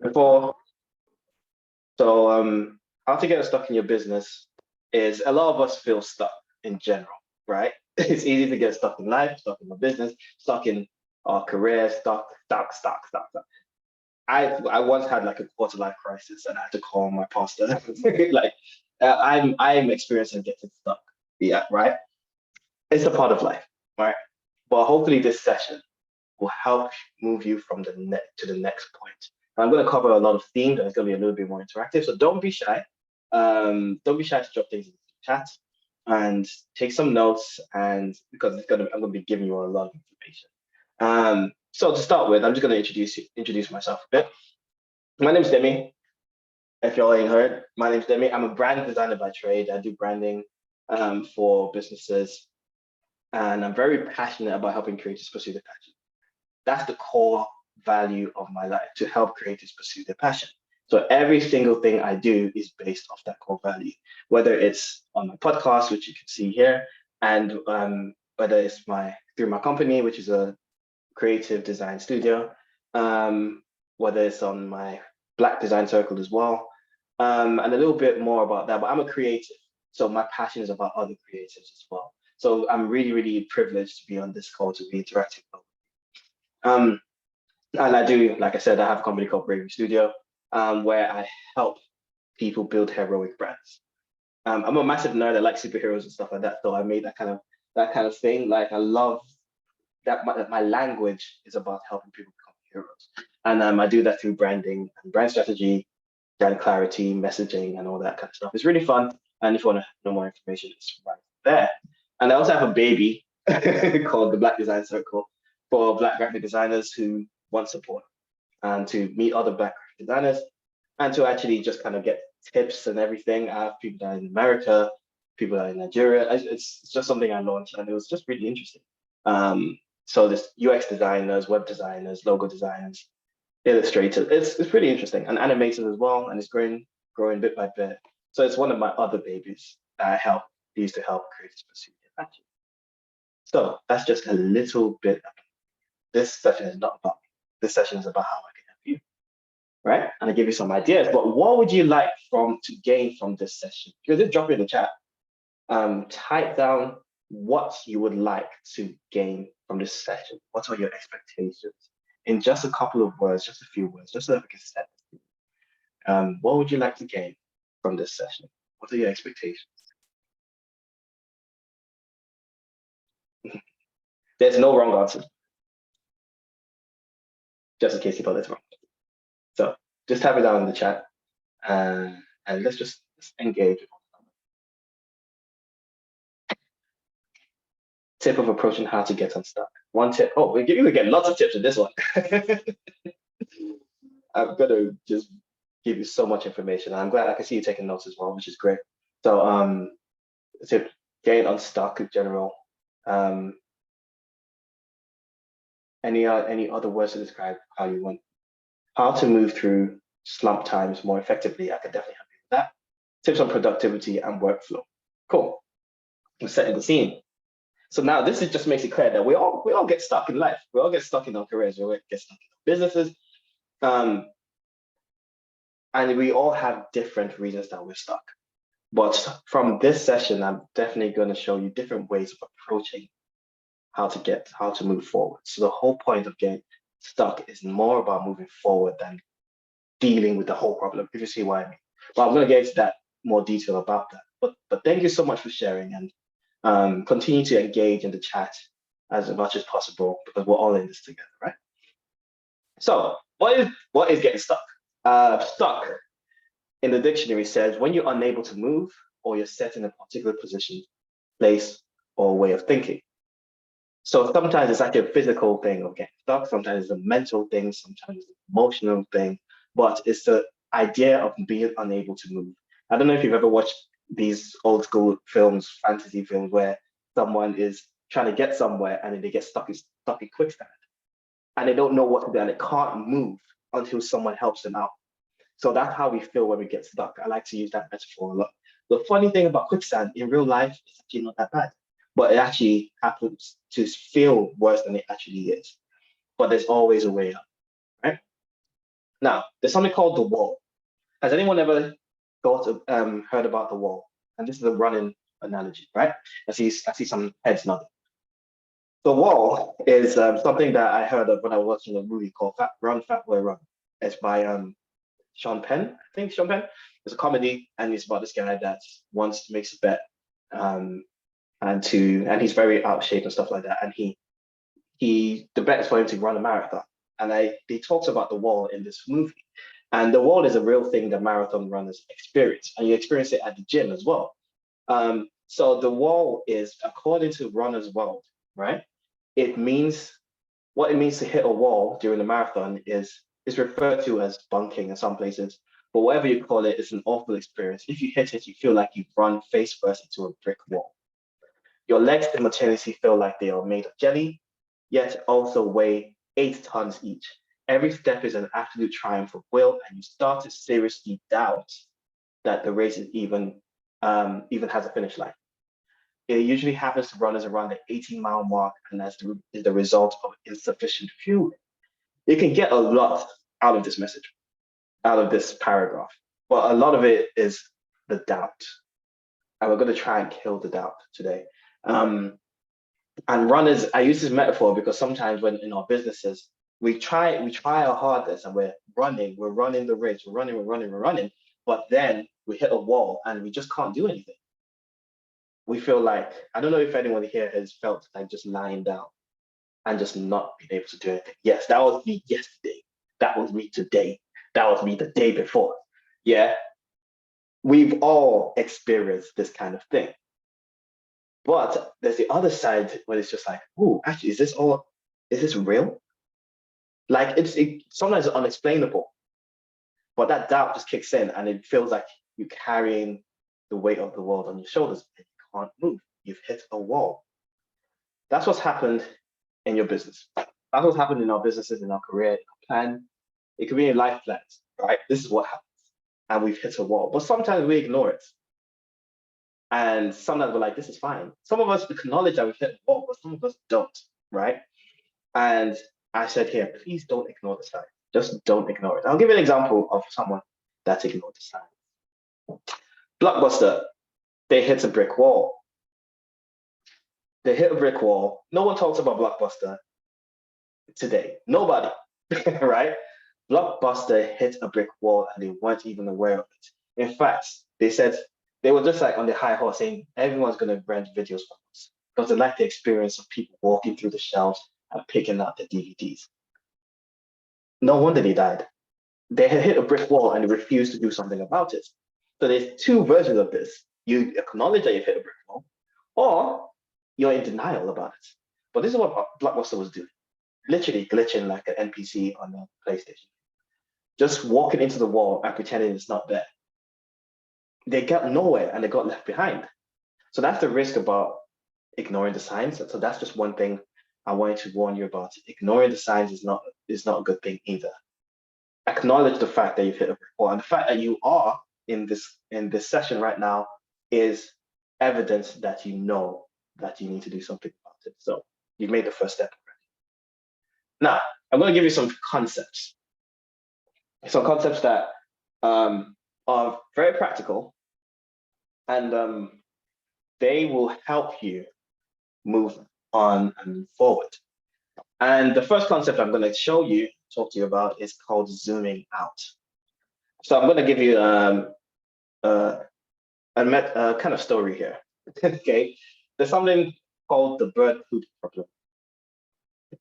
Before, how to get unstuck in your business is a lot of us feel stuck in general, right? It's easy to get stuck in life, stuck in my business, stuck in our career, stuck. I once had like a quarter life crisis and I had to call my pastor. Like I'm experiencing getting stuck. Yeah, right. It's a part of life, right? But hopefully this session will help move you from the net to the next point. I'm going to cover a lot of themes and it's going to be a little bit more interactive. So don't be shy. Don't be shy to drop things in the chat and take some notes, and because I'm going to be giving you a lot of information. So to start with, I'm just going to introduce myself a bit. My name is Demi. If you all ain't heard, my name is Demi. I'm a brand designer by trade. I do branding for businesses, and I'm very passionate about helping creators pursue their passion. That's the core value of my life, to help creators pursue their passion. So every single thing I do is based off that core value, whether it's on my podcast, which you can see here, and whether it's through my company, which is a creative design studio, whether it's on my Black design circle as well, and a little bit more about that. But I'm a creative, so my passion is about other creatives as well. So I'm really, really privileged to be on this call, to be interacting. And I do, like I said, I have a company called Bravery Studio, where I help people build heroic brands. I'm a massive nerd. I like superheroes and stuff like that. So I made that kind of thing. Like I love that my language is about helping people become heroes. And I do that through branding and brand strategy, brand clarity, messaging, and all that kind of stuff. It's really fun. And if you want to know more information, it's right there. And I also have a baby called the Black Design Circle for Black graphic designers who want support and to meet other Black graphic designers and to actually just kind of get tips and everything. I have people that are in America, people that are in Nigeria. It's just something I launched and it was just really interesting. So there's UX designers, web designers, logo designers, illustrators. It's pretty interesting, and animators as well, and it's growing bit by bit. So it's one of my other babies that I used to help creators pursue their passion. So that's just a little bit. This session is not about me. This session is about how I can help you, right? And I give you some ideas. But what would you like to gain from this session? You can just drop it in the chat. Type down what you would like to gain from this session. What are your expectations? In just a couple of words, just a few words, just so that we can set it. What would you like to gain from this session? What are your expectations? There's no wrong answer. Just in case you thought that's wrong. So just type it down in the chat and let's just engage. Tip of approaching how to get unstuck. One tip. Oh, we get lots of tips in this one. I'm gonna just give you so much information. I'm glad I can see you taking notes as well, which is great. So tip, getting unstuck in general. Any other words to describe how you want, how to move through slump times more effectively? I could definitely help you with that. Tips on productivity and workflow. Cool. We're setting the scene. So now this just makes it clear that we all get stuck in life. We all get stuck in our careers. We all get stuck in our businesses. And we all have different reasons that we're stuck. But from this session, I'm definitely going to show you different ways of approaching how to move forward. So the whole point of getting stuck is more about moving forward than dealing with the whole problem, if you see what I mean. But I'm going to get into that more detail about that. But thank you so much for sharing, and continue to engage in the chat as much as possible, because we're all in this together, right? So what is getting stuck? Stuck in the dictionary says when you're unable to move or you're set in a particular position, place, or way of thinking. So sometimes it's actually a physical thing of getting stuck, sometimes it's a mental thing, sometimes it's an emotional thing, but it's the idea of being unable to move. I don't know if you've ever watched these old school films, fantasy films, where someone is trying to get somewhere and then they get stuck in quicksand and they don't know what to do and they can't move until someone helps them out. So that's how we feel when we get stuck. I like to use that metaphor a lot. The funny thing about quicksand in real life is actually not that bad, but it actually happens to feel worse than it actually is. But there's always a way out, right? Now, there's something called the wall. Has anyone ever heard about the wall? And this is a running analogy, right? I see some heads nodding. The wall is something that I heard of when I was watching a movie called Run, Fat Boy, Run. It's by Sean Penn, I think Sean Penn. It's a comedy, and it's about this guy that wants to make a bet, and he's very out of shape and stuff like that. And the bet is for him to run a marathon. And he talks about the wall in this movie. And the wall is a real thing that marathon runners experience, and you experience it at the gym as well. So the wall is, according to Runner's World, right? What it means to hit a wall during the marathon is referred to as bunking in some places, but whatever you call it, it's an awful experience. If you hit it, you feel like you've run face first into a brick wall. Your legs simultaneously feel like they are made of jelly, yet also weigh 8 tons each. Every step is an absolute triumph of will, and you start to seriously doubt that the race is even has a finish line. It usually happens to runners around the 18-mile mark, and that's the result of insufficient fuel. You can get a lot out of this message, out of this paragraph, but a lot of it is the doubt. And we're going to try and kill the doubt today. And runners, I use this metaphor because sometimes when in our businesses, we try our hardest and we're running the race, we're running, but then we hit a wall and we just can't do anything. We feel like, I don't know if anyone here has felt like just lying down and just not being able to do anything. Yes, that was me yesterday. That was me today. That was me the day before. Yeah, we've all experienced this kind of thing. But there's the other side where it's just like, oh, actually, is this real? Like sometimes it's unexplainable, but that doubt just kicks in and it feels like you're carrying the weight of the world on your shoulders and you can't move. You've hit a wall. That's what's happened in your business. That's what's happened in our businesses, in our career, plan. It could be in life plans, right? This is what happens. And we've hit a wall, but sometimes we ignore it. And sometimes we're like, this is fine. Some of us acknowledge that we've hit a wall, but some of us don't, right? And I said here, please don't ignore the sign. Just don't ignore it. I'll give you an example of someone that ignored the sign. Blockbuster, they hit a brick wall. They hit a brick wall. No one talks about Blockbuster today. Nobody, right? Blockbuster hit a brick wall and they weren't even aware of it. In fact, they said they were just like on the high horse saying everyone's going to rent videos from us because they like the experience of people walking through the shelves and picking out the DVDs. No wonder they died. They had hit a brick wall and they refused to do something about it. So there's two versions of this. You acknowledge that you've hit a brick wall, or you're in denial about it. But this is what Blockbuster was doing. Literally glitching like an NPC on a PlayStation. Just walking into the wall and pretending it's not there. They got nowhere and they got left behind. So that's the risk about ignoring the signs. So that's just one thing I wanted to warn you about. Ignoring the signs is not a good thing either. Acknowledge the fact that you've hit a brick wall, and the fact that you are in this session right now is evidence that you know that you need to do something about it. So you've made the first step already. Now, I'm going to give you some concepts. Some concepts that are very practical, and they will help you move on and move forward. And the first concept I'm going to talk to you about is called zooming out. So I'm going to give you a kind of story here. Okay, there's something called the bird poop problem.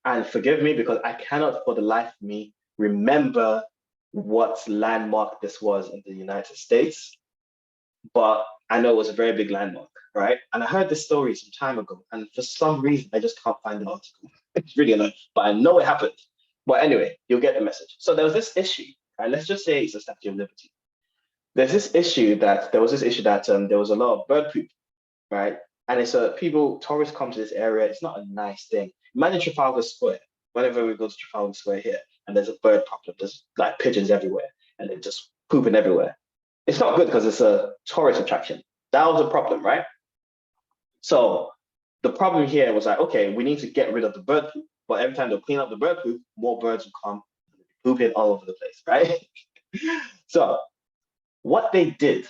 And forgive me because I cannot for the life of me remember what landmark this was in the United States, but I know it was a very big landmark, right? And I heard this story some time ago, and for some reason, I just can't find the article. It's really annoying, but I know it happened. But anyway, you'll get the message. So there was this issue, and let's just say it's a Statue of Liberty. There was this issue that there was a lot of bird poop, right? And it's tourists come to this area. It's not a nice thing. Imagine Trafalgar Square. Whenever we go to Trafalgar Square here, and there's a bird problem, there's like pigeons everywhere, and they're just pooping everywhere. It's not good because it's a tourist attraction. That was a problem, right? So the problem here was like, okay, we need to get rid of the bird poop, but every time they clean up the bird poop, more birds will come. pooping all over the place, right? So what they did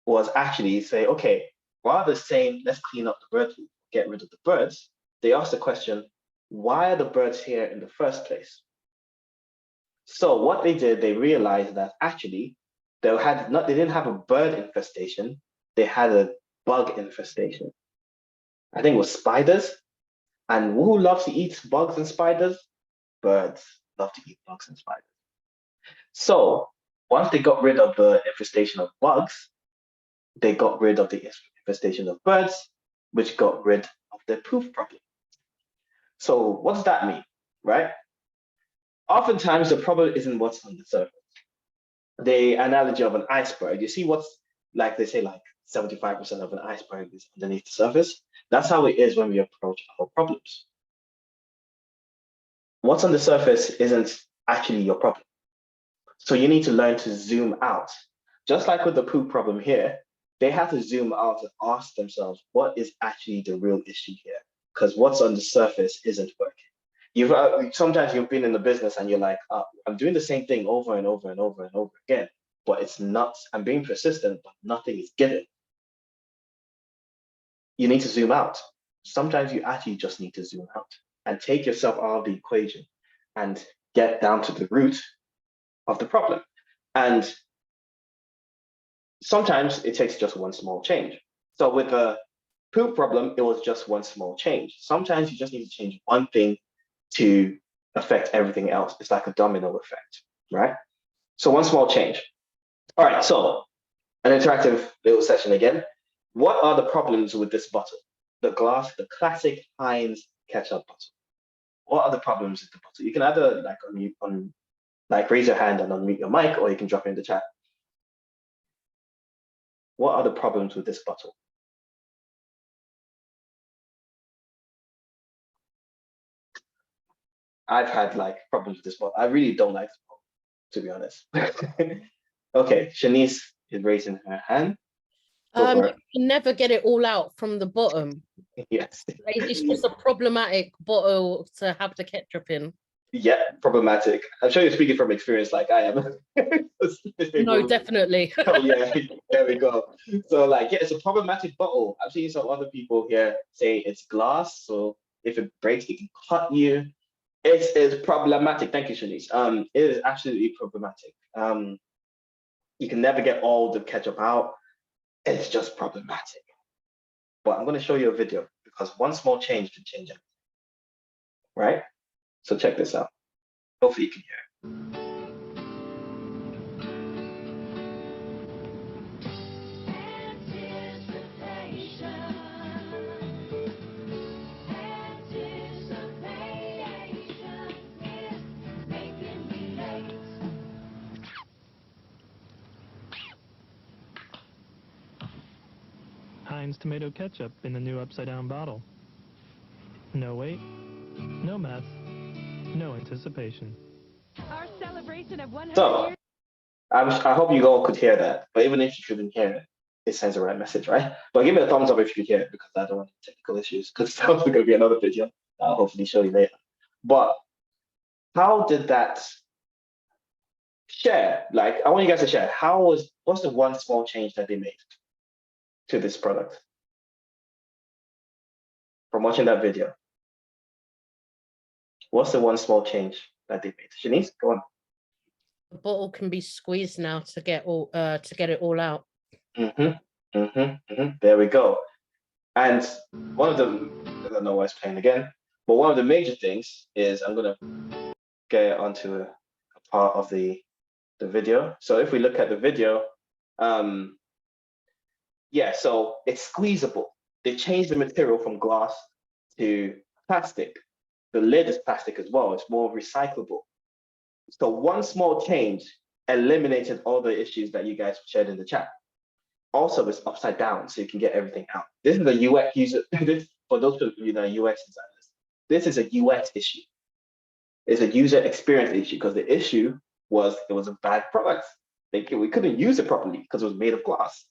was actually say, okay, rather than saying, let's clean up the bird poop, get rid of the birds, they asked the question, why are the birds here in the first place? So what they did, they realized that actually they didn't have a bird infestation, they had a bug infestation. I think it was spiders. And who loves to eat bugs and spiders? Birds love to eat bugs and spiders. So once they got rid of the infestation of bugs, they got rid of the infestation of birds, which got rid of the poop problem. So what does that mean, right? Oftentimes the problem isn't what's on the surface. The analogy of an iceberg, you see what's, like they say, like 75% of an iceberg is underneath the surface. That's how it is when we approach our problems. What's on the surface isn't actually your problem. So you need to learn to zoom out. Just like with the poop problem here, they have to zoom out and ask themselves, what is actually the real issue here? Because what's on the surface isn't working. Sometimes you've been in the business and you're like, oh, I'm doing the same thing over and over and over and over again, but it's not, I'm being persistent, but nothing is given. You need to zoom out. Sometimes you actually just need to zoom out and take yourself out of the equation and get down to the root of the problem. And sometimes it takes just one small change. So with the poop problem, it was just one small change. Sometimes you just need to change one thing to affect everything else. It's like a domino effect, right? So one small change. All right, so an interactive little session again. What are the problems with this bottle? The classic Heinz ketchup bottle. What are the problems with the bottle? You can either raise your hand and unmute your mic, or you can drop it in the chat. What are the problems with this bottle? I've had problems with this bottle. I really don't like this bottle, to be honest. Okay, Shanice is raising her hand. You can never get it all out from the bottom. Yes. It's just a problematic bottle to have the ketchup in. Yeah, problematic. I'm sure you're speaking from experience like I am. No, definitely. Oh, yeah, there we go. So yeah, it's a problematic bottle. I've seen some other people here say it's glass, so if it breaks, it can cut you. It is problematic. Thank you, Shanice. It is absolutely problematic. You can never get all the ketchup out. It's just problematic. But I'm going to show you a video because one small change can change it. Right? So check this out. Hopefully you can hear it. Heinz tomato ketchup in the new upside-down bottle. No wait, no mess, no anticipation. Our celebration of 100 So, years. I hope you all could hear that, but even if you couldn't hear it, it sends the right message, right? But give me a thumbs up if you could hear it because I don't want technical issues because there's also going to be another video that I'll hopefully show you later. But how did that share? I want you guys to share. What's the one small change that they made to this product from watching that video? What's the one small change that they made? Shanice, go on. The bottle can be squeezed now to get it all out. There we go. And one of the, I don't know why it's playing again, but one of the major things is I'm gonna get onto a part of the video. So if we look at the video, yeah, so it's squeezable. They changed the material from glass to plastic. The lid is plastic as well. It's more recyclable. So one small change eliminated all the issues that you guys shared in the chat. Also, it's upside down, so you can get everything out. This is a UX user. For those people, UX designers, this is a UX issue. It's a user experience issue because the issue was it was a bad product. We couldn't use it properly because it was made of glass.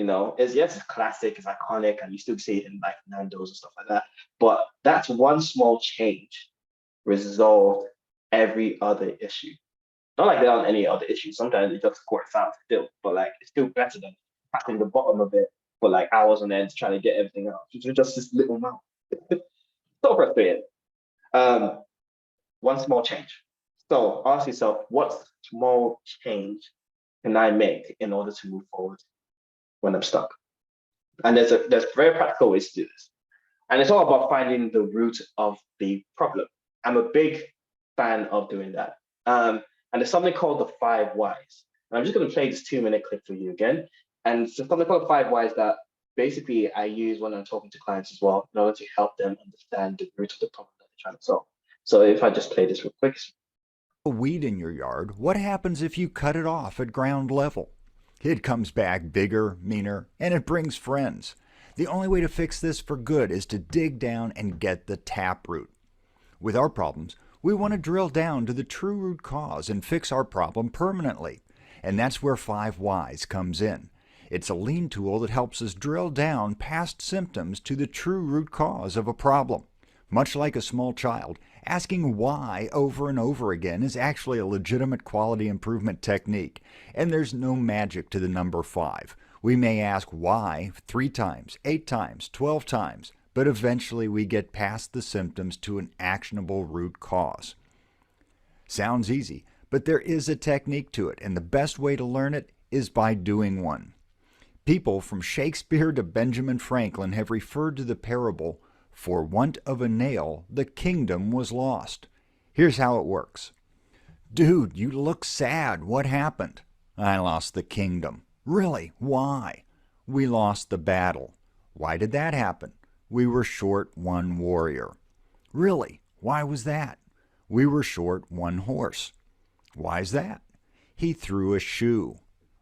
It's classic, it's iconic, and you still see it in Nando's and stuff like that. But that's one small change resolved every other issue. Not like there aren't any other issues. Sometimes it just squirts out still, but like it's still better than tapping the bottom of it for like hours on end trying to get everything out. Which is just this little amount. So frustrating. One small change. So ask yourself, what small change can I make in order to move forward when I'm stuck? And there's very practical ways to do this. And it's all about finding the root of the problem. I'm a big fan of doing that. And there's something called the 5 whys. And I'm just going to play this 2-minute clip for you again. And it's something called the 5 whys that basically I use when I'm talking to clients as well in order to help them understand the root of the problem that they're trying to solve. So if I just play this real quick. A weed in your yard, what happens if you cut it off at ground level? It comes back bigger, meaner, and it brings friends. The only way to fix this for good is to dig down and get the taproot. With our problems, we want to drill down to the true root cause and fix our problem permanently. And that's where 5 whys comes in. It's a lean tool that helps us drill down past symptoms to the true root cause of a problem. Much like a small child, asking why over and over again is actually a legitimate quality improvement technique, and there's no magic to the number 5. We may ask why 3 times, 8 times, 12 times, but eventually we get past the symptoms to an actionable root cause. Sounds easy, but there is a technique to it, and the best way to learn it is by doing one. People from Shakespeare to Benjamin Franklin have referred to the parable, "For want of a nail, the kingdom was lost." Here's how it works. "Dude, you look sad. What happened?" "I lost the kingdom." "Really? Why?" "We lost the battle." "Why did that happen?" "We were short 1 warrior." "Really? Why was that?" "We were short 1 horse." "Why's that?" "He threw a shoe."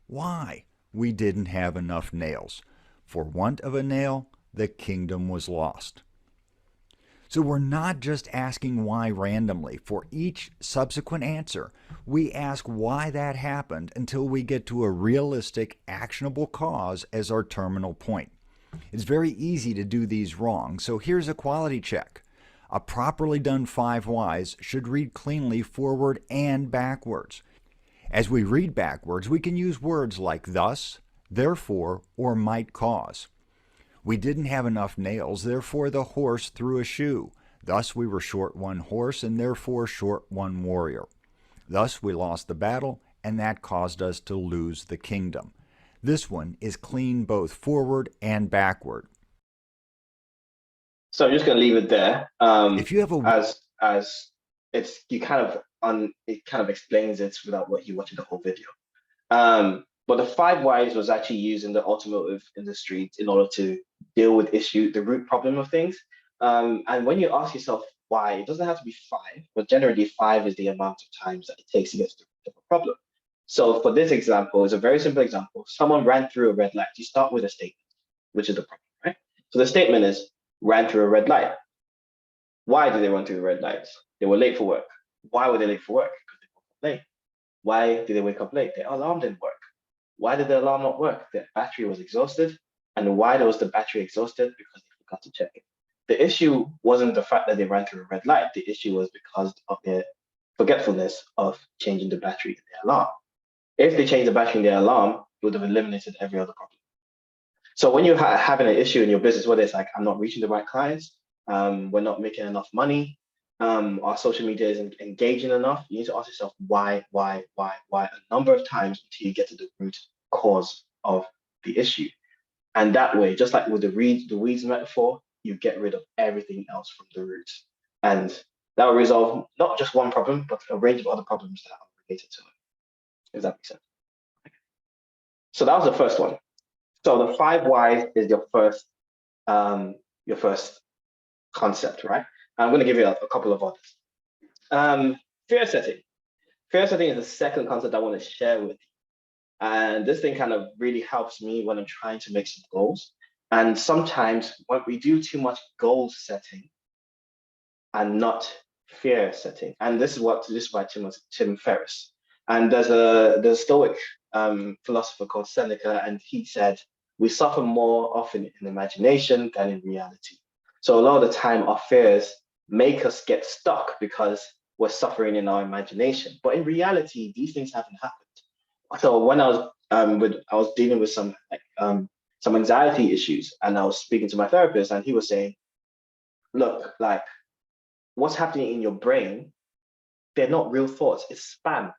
"Why?" "We didn't have enough nails." For want of a nail, the kingdom was lost. So we're not just asking why randomly. For each subsequent answer, we ask why that happened until we get to a realistic, actionable cause as our terminal point. It's very easy to do these wrong, so here's a quality check. A properly done 5 whys should read cleanly forward and backwards. As we read backwards, we can use words like thus, therefore, or might cause. We didn't have enough nails, therefore the horse threw a shoe. Thus we were short 1 horse, and therefore short 1 warrior. Thus we lost the battle, and that caused us to lose the kingdom. This one is clean both forward and backward. So I'm just going to leave it there. If you have as it's it kind of explains it without what you watching the whole video. But the 5 whys was actually used in the automotive industry in order to deal with the root problem of things. And when you ask yourself why, it doesn't have to be 5, but generally 5 is the amount of times that it takes to get to the root of a problem. So for this example, it's a very simple example. Someone ran through a red light. You start with a statement, which is the problem, right? So the statement is, ran through a red light. Why did they run through the red lights? They were late for work. Why were they late for work? Because they woke up late. Why did they wake up late? Their alarm didn't work. Why did the alarm not work? Their battery was exhausted. And why was the battery exhausted? Because they forgot to check it. The issue wasn't the fact that they ran through a red light. The issue was because of their forgetfulness of changing the battery in their alarm. If they changed the battery in their alarm, it would have eliminated every other problem. So when you're having an issue in your business, whether it's like, I'm not reaching the right clients, we're not making enough money, our social media isn't engaging enough, you need to ask yourself why a number of times until you get to the root cause of the issue. And that way, just like with the weeds metaphor, you get rid of everything else from the root. And that will resolve not just one problem, but a range of other problems that are related to it. Does that make sense? So that was the first one. So the 5 whys is your first concept, right? I'm going to give you a couple of others. Fear setting. Fear setting is the second concept I want to share with you. And this thing kind of really helps me when I'm trying to make some goals. And sometimes when we do too much goal setting and not fear setting, and this is by Tim Ferriss. And there's a Stoic philosopher called Seneca, and he said, we suffer more often in imagination than in reality. So a lot of the time our fears make us get stuck because we're suffering in our imagination. But in reality, these things haven't happened. So when I was dealing with some anxiety issues, and I was speaking to my therapist, and he was saying, look, like what's happening in your brain, they're not real thoughts, it's spam.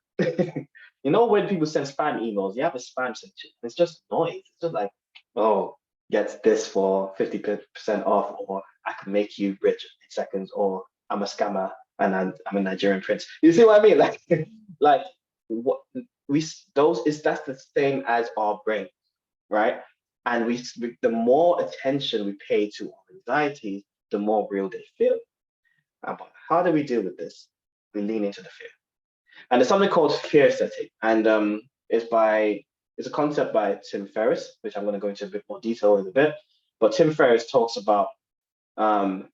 You know, when people send spam emails, you have a spam section. It's just noise. It's just like, oh, get this for 50% off, or I can make you rich in seconds, or I'm a scammer and I'm a Nigerian prince. You see what I mean? Like, like what that's the same as our brain, right? And the more attention we pay to our anxieties, the more real they feel. But how do we deal with this? We lean into the fear. And there's something called fear setting. And it's a concept by Tim Ferriss, which I'm going to go into a bit more detail in a bit. But Tim Ferriss talks about,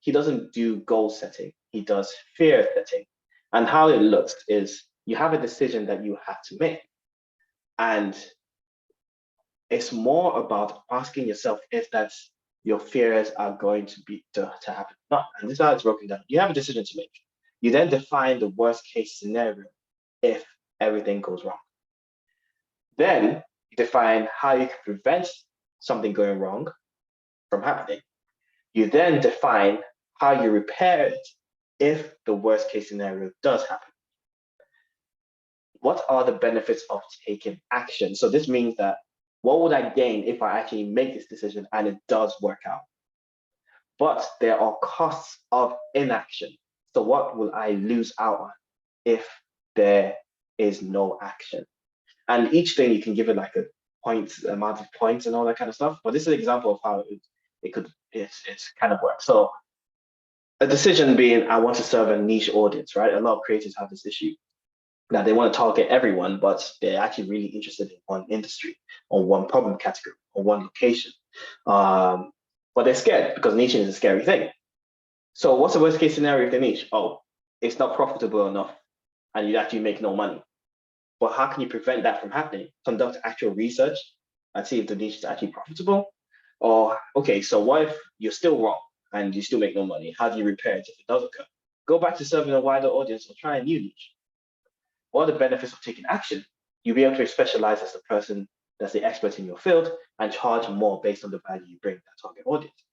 he doesn't do goal setting, he does fear setting. And how it looks is you have a decision that you have to make. And it's more about asking yourself if that's your fears are going to happen or not. And this is how it's broken down. You have a decision to make. You then define the worst case scenario if everything goes wrong. Then you define how you can prevent something going wrong from happening. You then define how you repair it if the worst case scenario does happen. What are the benefits of taking action? So this means that what would I gain if I actually make this decision and it does work out? But there are costs of inaction. So what will I lose out on if there is no action? And each thing you can give it like a amount of points and all that kind of stuff. But this is an example of how it's kind of works. So a decision being, I want to serve a niche audience, right? A lot of creators have this issue. Now they want to target everyone, but they're actually really interested in one industry or one problem category or one location. But they're scared because niche is a scary thing. So what's the worst case scenario if they niche? Oh, it's not profitable enough and you actually make no money. But how can you prevent that from happening? Conduct actual research and see if the niche is actually profitable. Or, okay, so what if you're still wrong and you still make no money? How do you repair it if it does occur? Go back to serving a wider audience or try a new niche. What are the benefits of taking action? You'll be able to specialize as the person that's the expert in your field and charge more based on the value you bring to that target audience.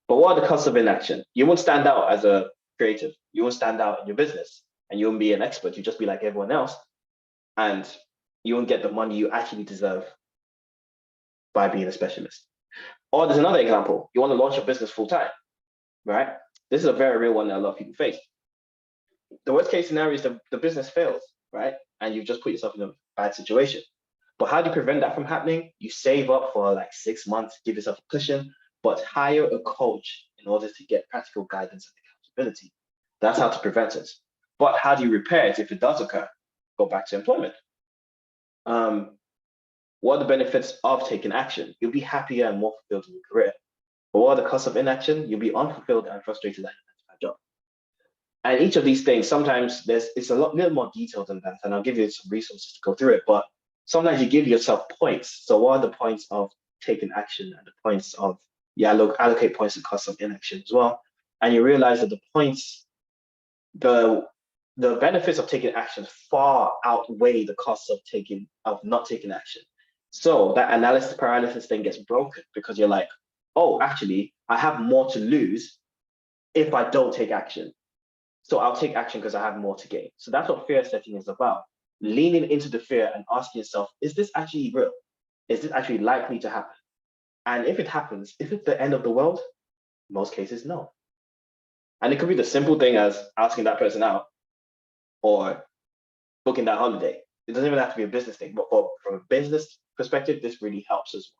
But what are the costs of inaction? You won't stand out as a creative. You won't stand out in your business and you won't be an expert. You just be like everyone else. And you won't get the money you actually deserve by being a specialist. Or there's another example. You want to launch your business full time, right? This is a very real one that a lot of people face. The worst case scenario is the business fails, right? And you've just put yourself in a bad situation. But how do you prevent that from happening? You save up for like 6 months, give yourself a cushion, but hire a coach in order to get practical guidance and accountability. That's how to prevent it. But how do you repair it if it does occur? Go back to employment. What are the benefits of taking action? You'll be happier and more fulfilled in your career. But what are the costs of inaction? You'll be unfulfilled and frustrated at your job. And each of these things, sometimes it's a little more detailed than that, and I'll give you some resources to go through it. But sometimes you give yourself points. So what are the points of taking action and the points of, allocate points to costs of inaction as well. And you realize that the points, the benefits of taking action far outweigh the costs of not taking action. So that analysis paralysis thing gets broken because you're like, oh, actually, I have more to lose if I don't take action. So I'll take action because I have more to gain. So that's what fear setting is about. Leaning into the fear and asking yourself, is this actually real? Is this actually likely to happen? And if it happens, if it's the end of the world, in most cases, no. And it could be the simple thing as asking that person out or booking that holiday. It doesn't even have to be a business thing, but from a business perspective, this really helps as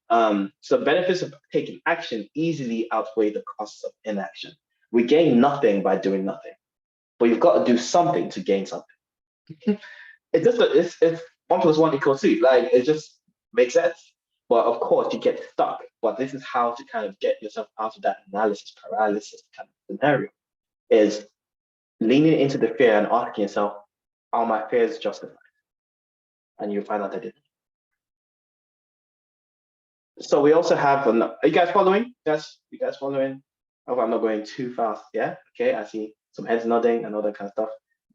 well. So benefits of taking action easily outweigh the costs of inaction. We gain nothing by doing nothing, but you've got to do something to gain something. It's 1 + 1 = 2. Like, it just makes sense. But of course, you get stuck. But this is how to kind of get yourself out of that analysis paralysis kind of scenario, is leaning into the fear and asking yourself, are my fears justified? And you'll find out they didn't. So we also have, are you guys following? You guys following? I hope I'm not going too fast. Yeah, okay, I see some heads nodding and all that kind of stuff.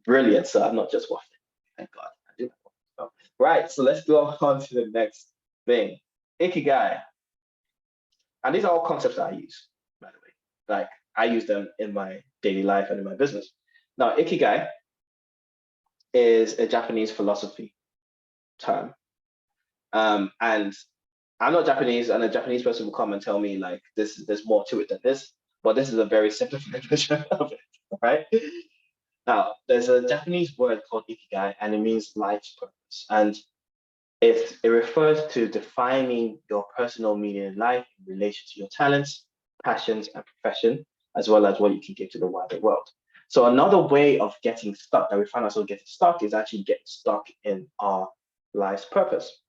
Brilliant. So I'm not just waffling. Thank God. I do that well. Right. So let's go on to the next thing. Ikigai. And these are all concepts that I use, by the way. Like I use them in my daily life and in my business. Now, Ikigai is a Japanese philosophy term. And I'm not Japanese, and a Japanese person will come and tell me like there's more to it than this, but this is a very simplified version of it, right? Now, there's a Japanese word called ikigai, and it means life's purpose. And it refers to defining your personal meaning in life in relation to your talents, passions, and profession, as well as what you can give to the wider world. So another way of getting stuck, that we find ourselves getting stuck, is actually getting stuck in our life's purpose.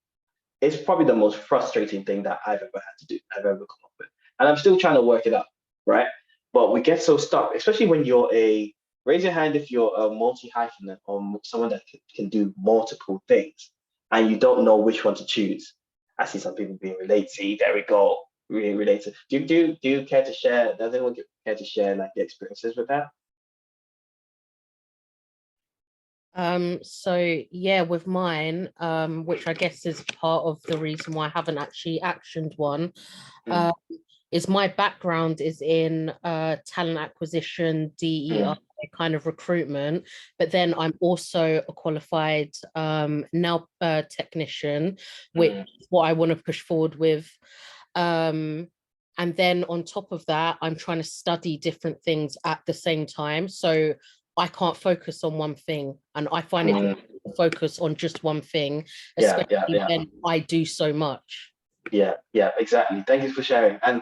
It's probably the most frustrating thing that I've ever had to do, I've ever come up with. And I'm still trying to work it out, right? But we get so stuck, especially when raise your hand if you're a multi-hyphenate or someone that can do multiple things and you don't know which one to choose. I see some people being related. See, there we go, being related. Do you care to share? Does anyone care to share like the experiences with that? So yeah, with mine, which I guess is part of the reason why I haven't actually actioned one, is my background is in talent acquisition, DEI kind of recruitment, but then I'm also a qualified nail technician, which is what I want to push forward with. And then on top of that, I'm trying to study different things at the same time. So I can't focus on one thing, and I find it hard to focus on just one thing, especially when I do so much. Yeah, exactly. Thank you for sharing. And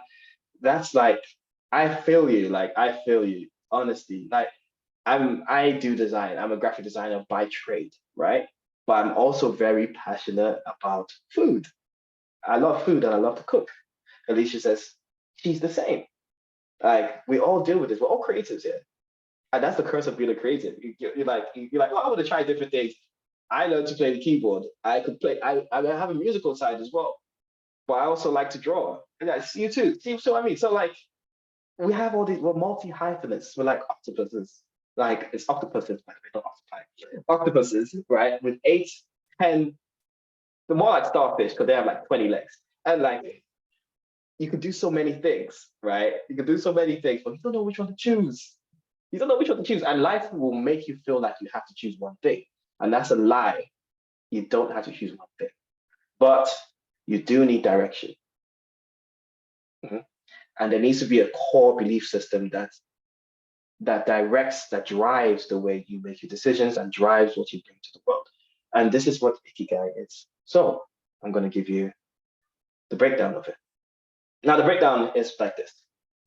that's like, I feel you, honestly. Like I do design. I'm a graphic designer by trade, right? But I'm also very passionate about food. I love food and I love to cook. Alicia says she's the same. Like we all deal with this. We're all creatives here. And that's the curse of being a creative. You're like, oh, I want to try different things. I learned to play the keyboard. I could play, I have a musical side as well. But I also like to draw. And that's you too. See what I mean? So like, we have all these, we're multi-hyphenates. We're like octopuses. Like, it's octopuses, by the way, not octopi. Octopuses, right? With 8, 10, the more like starfish, because they have like 20 legs. And like, you could do so many things, right? You could do so many things, but you don't know which one to choose. You don't know which one to choose. And life will make you feel like you have to choose one thing. And that's a lie. You don't have to choose one thing. But you do need direction. And there needs to be a core belief system that directs, that drives the way you make your decisions and drives what you bring to the world. And this is what Ikigai is. So I'm going to give you the breakdown of it. Now, the breakdown is like this.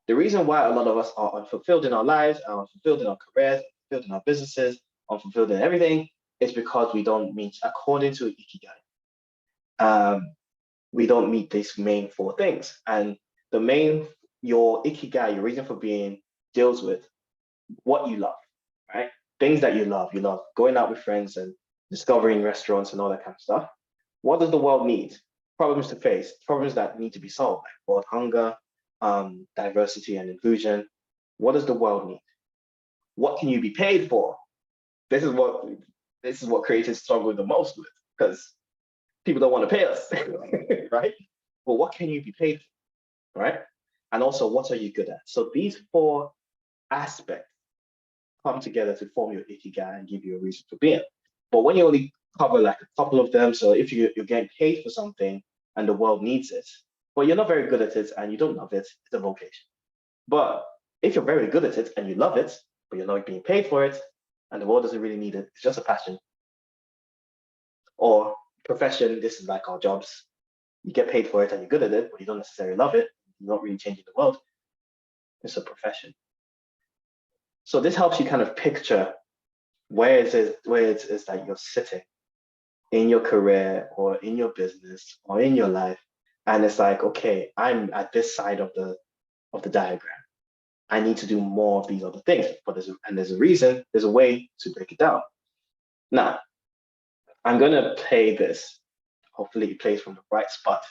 The reason why a lot of us are unfulfilled in our lives, are unfulfilled in our careers, unfulfilled in our businesses, unfulfilled in everything, is because we don't meet, according to Ikigai, we don't meet these main 4 things. And your Ikigai, your reason for being, deals with what you love, right? Things that you love. You love going out with friends and discovering restaurants and all that kind of stuff. What does the world need? Problems to face, problems that need to be solved, like world hunger, diversity and inclusion. What does the world need? What can you be paid for? This is what creators struggle the most with, because people don't want to pay us, right? But what can you be paid for, right? And also, what are you good at? So these 4 aspects come together to form your Ikigai and give you a reason for being. But when you only cover like a couple of them, so if you're getting paid for something and the world needs it, but you're not very good at it and you don't love it, it's a vocation. But if you're very good at it and you love it, but you're not being paid for it and the world doesn't really need it, it's just a passion. Or profession, this is like our jobs. You get paid for it and you're good at it, but you don't necessarily love it. You're not really changing the world. It's a profession. So this helps you kind of picture where it is that you're sitting in your career or in your business or in your life. And it's like, okay, I'm at this side of the diagram. I need to do more of these other things. But there's a reason, there's a way to break it down. Now, I'm gonna play this. Hopefully it plays from the right spot.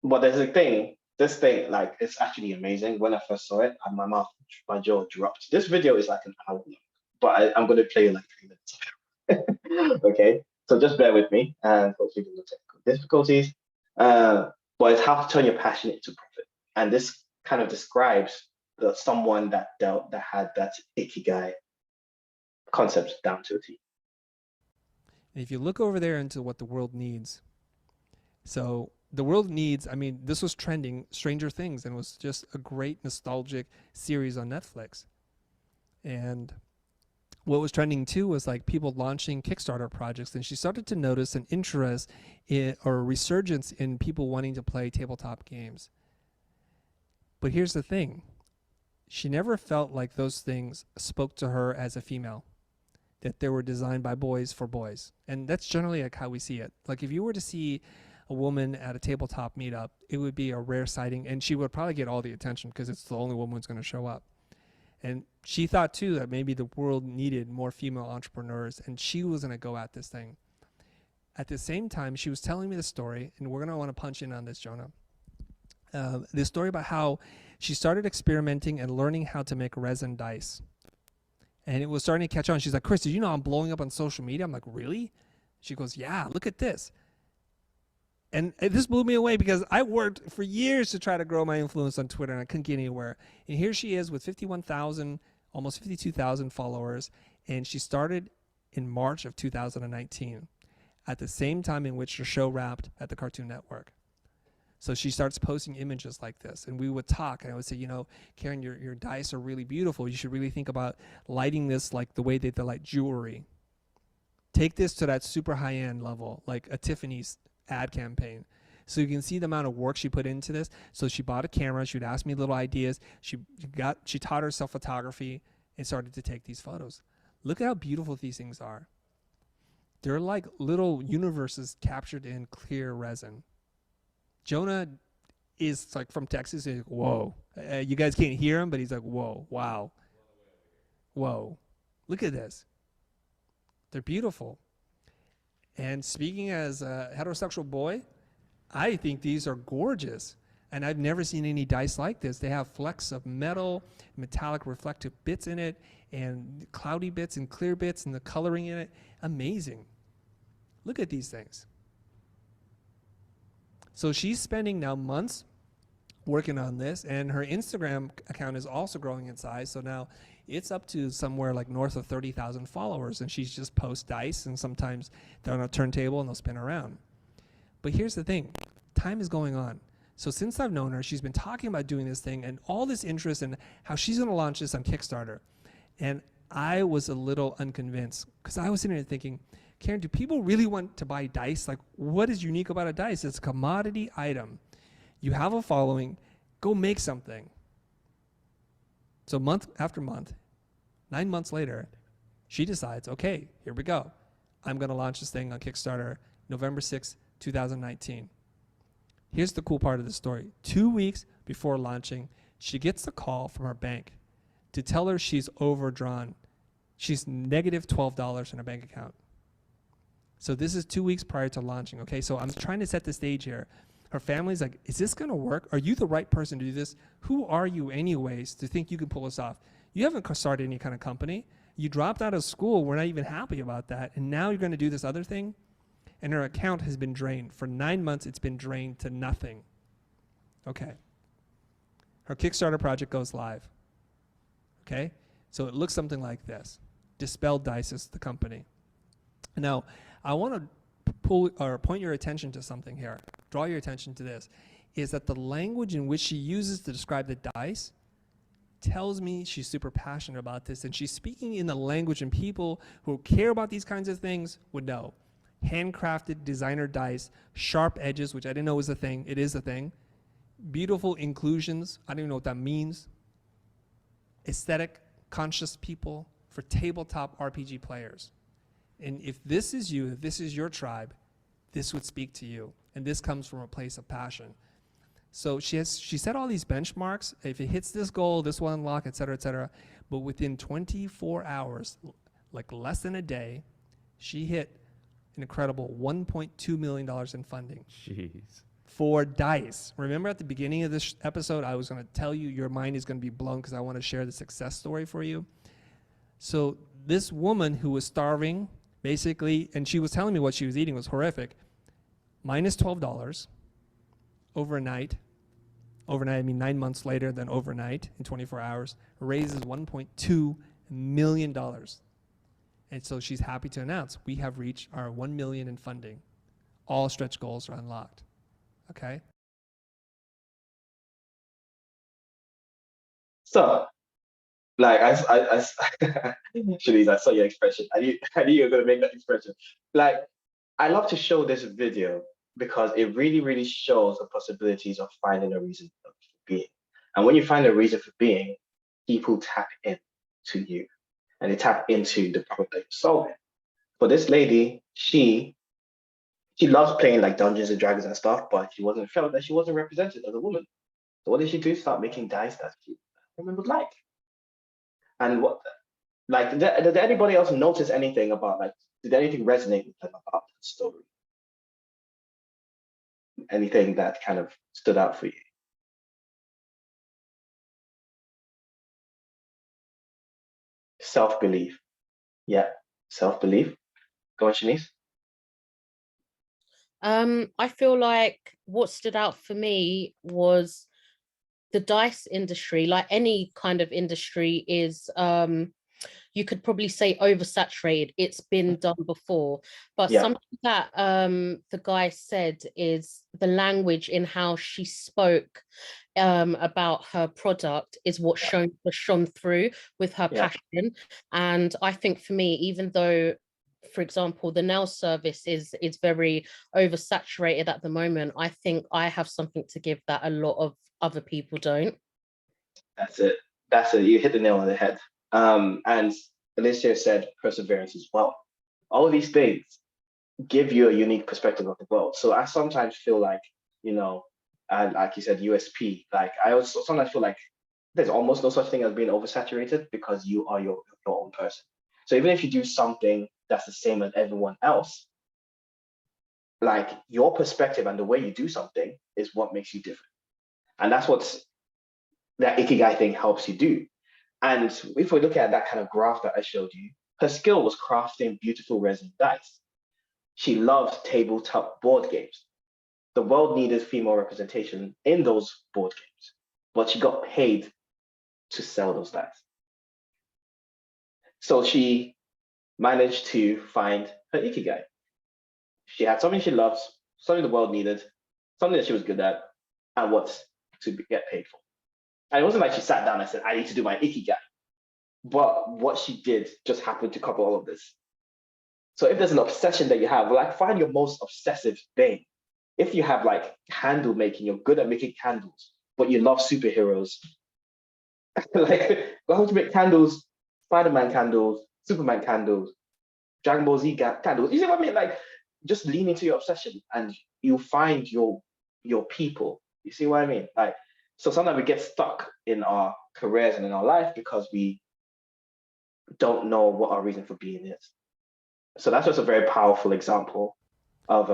But there's a thing. this thing, like, it's actually amazing. When I first saw it, my jaw dropped. This video is like an hour long, but I'm going to play like 3 minutes. Okay, so just bear with me, and hopefully there's no technical difficulties. But it's how to turn your passion into profit, and this kind of describes someone that had that ikigai concept down to a T. If you look over there into what the world needs, so the world needs, I mean, this was trending, Stranger Things, and it was just a great nostalgic series on Netflix. And what was trending too was like people launching Kickstarter projects, and she started to notice an interest in, or a resurgence in people wanting to play tabletop games. But here's the thing. She never felt like those things spoke to her as a female, that they were designed by boys for boys. And that's generally like how we see it. Like if you were to see a woman at a tabletop meetup, it would be a rare sighting, and she would probably get all the attention because it's the only woman who's going to show up. And she thought too that maybe the world needed more female entrepreneurs, and she was going to go at this thing. At the same time, she was telling me the story, and we're going to want to punch in on this, Jonah. This story about how she started experimenting and learning how to make resin dice. And it was starting to catch on. She's like, Chris, did you know I'm blowing up on social media? I'm like, really? She goes, yeah, look at this. And this blew me away because I worked for years to try to grow my influence on Twitter, and I couldn't get anywhere. And here she is with 51,000, almost 52,000 followers. And she started in March of 2019, at the same time in which her show wrapped at the Cartoon Network. So she starts posting images like this, and we would talk, and I would say, you know, Karen, your dice are really beautiful. You should really think about lighting this like the way they light jewelry. Take this to that super high-end level, like a Tiffany's ad campaign. So you can see the amount of work she put into this. So she bought a camera. She would ask me little ideas. She taught herself photography and started to take these photos. Look at how beautiful these things are. They're like little universes captured in clear resin. Jonah is like from Texas. He's like, whoa. You guys can't hear him, but he's like, whoa, wow. Whoa. Look at this. They're beautiful. And speaking as a heterosexual boy, I think these are gorgeous. And I've never seen any dice like this. They have flecks of metal, metallic reflective bits in it, and cloudy bits and clear bits, and the coloring in it. Amazing. Look at these things. So she's spending now months working on this, and her Instagram account is also growing in size. So now it's up to somewhere like north of 30,000 followers, and she's just post dice, and sometimes they're on a turntable and they'll spin around. But here's the thing, time is going on. So since I've known her, she's been talking about doing this thing and all this interest in how she's going to launch this on Kickstarter. And I was a little unconvinced because I was sitting there thinking, Karen, do people really want to buy dice? Like, what is unique about a dice? It's a commodity item. You have a following, go make something. So month after month, 9 months later, she decides, okay, here we go. I'm going to launch this thing on Kickstarter November 6th, 2019. Here's the cool part of the story. 2 weeks before launching, she gets a call from her bank to tell her she's overdrawn. She's negative $12 in her bank account. So this is 2 weeks prior to launching, okay? So I'm trying to set the stage here. Her family's like, is this gonna work? Are you the right person to do this? Who are you anyways to think you can pull this off? You haven't started any kind of company. You dropped out of school. We're not even happy about that. And now you're gonna do this other thing? And her account has been drained. For 9 months, it's been drained to nothing. Okay. Her Kickstarter project goes live. Okay? So it looks something like this. Dispelled Dice is the company. Now, I want to point your attention to something here. Draw your attention to this. Is that the language in which she uses to describe the dice tells me she's super passionate about this, and she's speaking in the language and people who care about these kinds of things would know. Handcrafted designer dice, sharp edges, which I didn't know was a thing. It is a thing. Beautiful inclusions. I don't even know what that means. Aesthetic, conscious people for tabletop RPG players. And if this is you, if this is your tribe, this would speak to you. And this comes from a place of passion. So she set all these benchmarks. If it hits this goal, this will unlock, et cetera, et cetera. But within 24 hours, like less than a day, she hit an incredible $1.2 million in funding. Jeez. 4 dice. Remember at the beginning of this episode, I was going to tell you your mind is going to be blown because I want to share the success story for you. So this woman who was starving, basically, and she was telling me what she was eating was horrific, minus $12 overnight. Overnight, I mean 9 months later, then overnight in 24 hours, raises $1.2 million. And so she's happy to announce we have reached our $1 million in funding. All stretch goals are unlocked. Okay. So, like, Shanice, I saw your expression. I knew you were going to make that expression. Like, I love to show this video because it really, really shows the possibilities of finding a reason for being. And when you find a reason for being, people tap into you and they tap into the problem that you're solving. For this lady, she loves playing like Dungeons and Dragons and stuff, but felt that she wasn't represented as a woman. So what did she do? Start making dice that women would like. And what, like, did anybody else notice anything about, like, did anything resonate with them about the story? Anything that kind of stood out for you? Self-belief. Yeah, self-belief. Go on, Shanice. I feel like what stood out for me was the dice industry. Like any kind of industry is, you could probably say oversaturated. It's been done before, but something that the guy said is the language in how she spoke about her product is what shone through with her passion. And I think for me, even though, for example, the nail service is very oversaturated at the moment, I think I have something to give that a lot of other people don't. That's it. You hit the nail on the head. And Alicia said perseverance as well. All of these things give you a unique perspective of the world. So I sometimes feel like, you know, and like you said, USP, like I also sometimes feel like there's almost no such thing as being oversaturated because you are your own person. So even if you do something that's the same as everyone else, like your perspective and the way you do something is what makes you different. And that's what that Ikigai thing helps you do. And if we look at that kind of graph that I showed you, her skill was crafting beautiful resin dice. She loved tabletop board games. The world needed female representation in those board games, but she got paid to sell those dice. So she managed to find her Ikigai. She had something she loves, something the world needed, something that she was good at, and what to get paid for. And it wasn't like she sat down and said, I need to do my Ikigai. But what she did just happened to cover all of this. So if there's an obsession that you have, like find your most obsessive thing. If you have like candle making, you're good at making candles, but you love superheroes, like go home to make candles, Spider-Man candles, Superman candles, Dragon Ball Z candles. You see what I mean? Like just lean into your obsession and you'll find your people. You see what I mean? Like, so sometimes we get stuck in our careers and in our life because we don't know what our reason for being is. So that's just a very powerful example of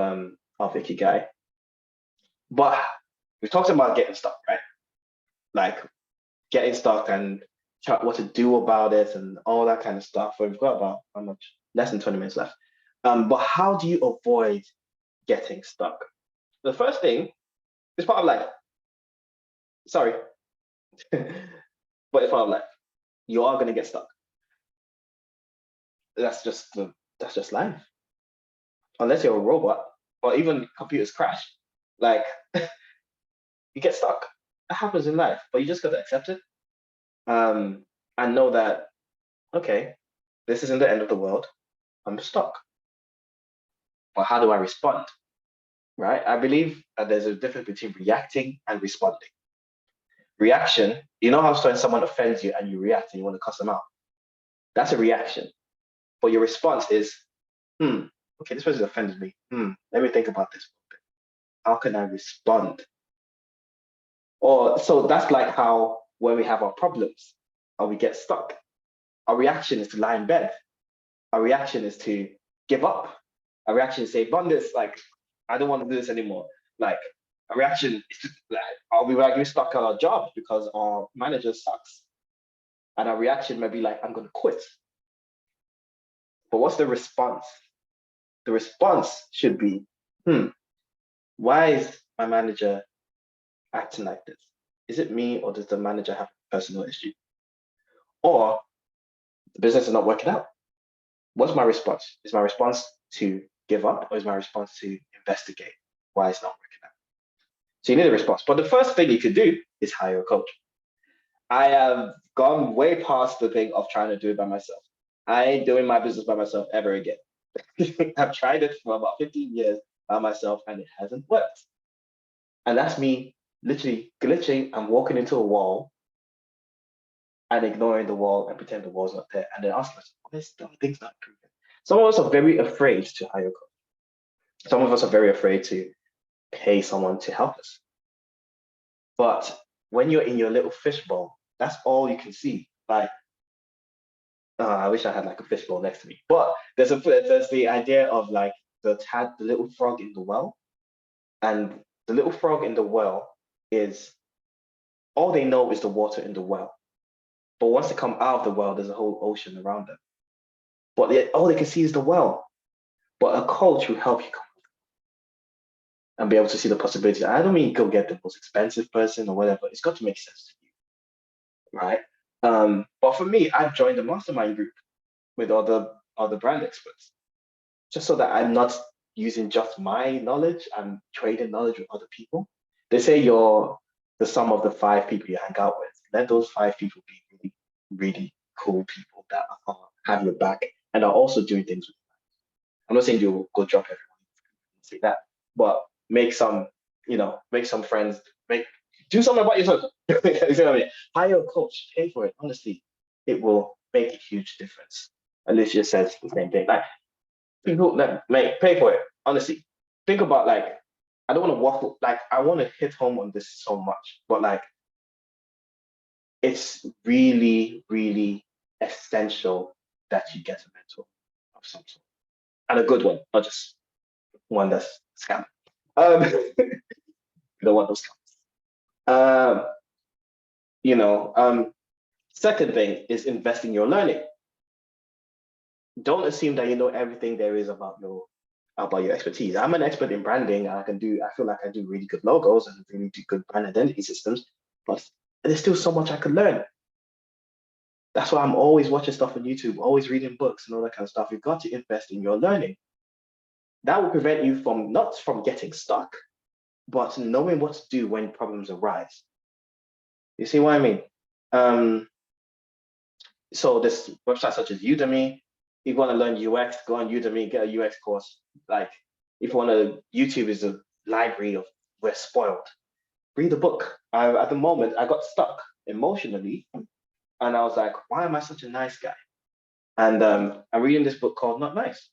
Ikigai. But we talked about getting stuck, right? Like getting stuck and what to do about it and all that kind of stuff. We've got about how much? Less than 20 minutes left. But how do you avoid getting stuck? The first thing is part of life. Sorry, but it's part of life. You are going to get stuck. That's just life. Unless you're a robot or even computers crash, like you get stuck. That happens in life, but you just got to accept it. And know that, okay, this isn't the end of the world. I'm stuck. But how do I respond? Right? I believe that there's a difference between reacting and responding. Reaction, you know how when someone offends you and you react and you want to cuss them out? That's a reaction. But your response is, okay, this person offended me. Let me think about this. How can I respond? Or so that's like how when we have our problems or we get stuck, our reaction is to lie in bed. Our reaction is to give up. Our reaction is to say, Bond this, like, I don't want to do this anymore. Like, A reaction is just like, are we like, we're stuck at our job because our manager sucks? And our reaction may be like, I'm going to quit. But what's the response? The response should be, why is my manager acting like this? Is it me, or does the manager have a personal issue? Or the business is not working out. What's my response? Is my response to give up, or is my response to investigate why it's not working out? So you need a response. But the first thing you could do is hire a coach. I have gone way past the thing of trying to do it by myself. I ain't doing my business by myself ever again. I've tried it for about 15 years by myself and it hasn't worked. And that's me literally glitching and walking into a wall and ignoring the wall and pretend the wall's not there. And then ask myself, why is things not improving? Some of us are very afraid to hire a coach. Some of us are very afraid to pay someone to help us. But when you're in your little fishbowl, that's all you can see. Like, I wish I had like a fishbowl next to me. But there's the idea of like the little frog in the well. And the little frog in the well is, all they know is the water in the well. But once they come out of the well, there's a whole ocean around them. But all they can see is the well. But a coach will help you come and be able to see the possibilities. I don't mean go get the most expensive person or whatever. It's got to make sense to you, right? But for me, I've joined a mastermind group with other brand experts, just so that I'm not using just my knowledge. I'm trading knowledge with other people. They say you're the sum of the 5 people you hang out with. Let those 5 people be really, really cool people that have your back and are also doing things with you. I'm not saying you'll go drop everyone, say that, but make some friends, do something about yourself. You know what I mean? Hire a coach, pay for it. Honestly, it will make a huge difference. Alicia says the same thing. Like, people pay for it. Honestly, think about, like, I don't want to waffle. Like, I want to hit home on this so much, but like, it's really, really essential that you get a mentor of some sort, and a good one, not just one that's scam. You don't want those scams. Second thing is invest in your learning. Don't assume that you know everything there is about your expertise. I'm an expert in branding. I feel like I do really good logos and really do good brand identity systems, but there's still so much I could learn. That's why I'm always watching stuff on YouTube, always reading books and all that kind of stuff. You've got to invest in your learning. That will prevent you not from getting stuck, but knowing what to do when problems arise. You see what I mean? So this website such as Udemy, if you want to learn UX, go on Udemy, get a UX course. Like, if you want to, YouTube is a library of We're Spoiled. Read a book. At the moment, I got stuck emotionally, and I was like, why am I such a nice guy? And I'm reading this book called Not Nice.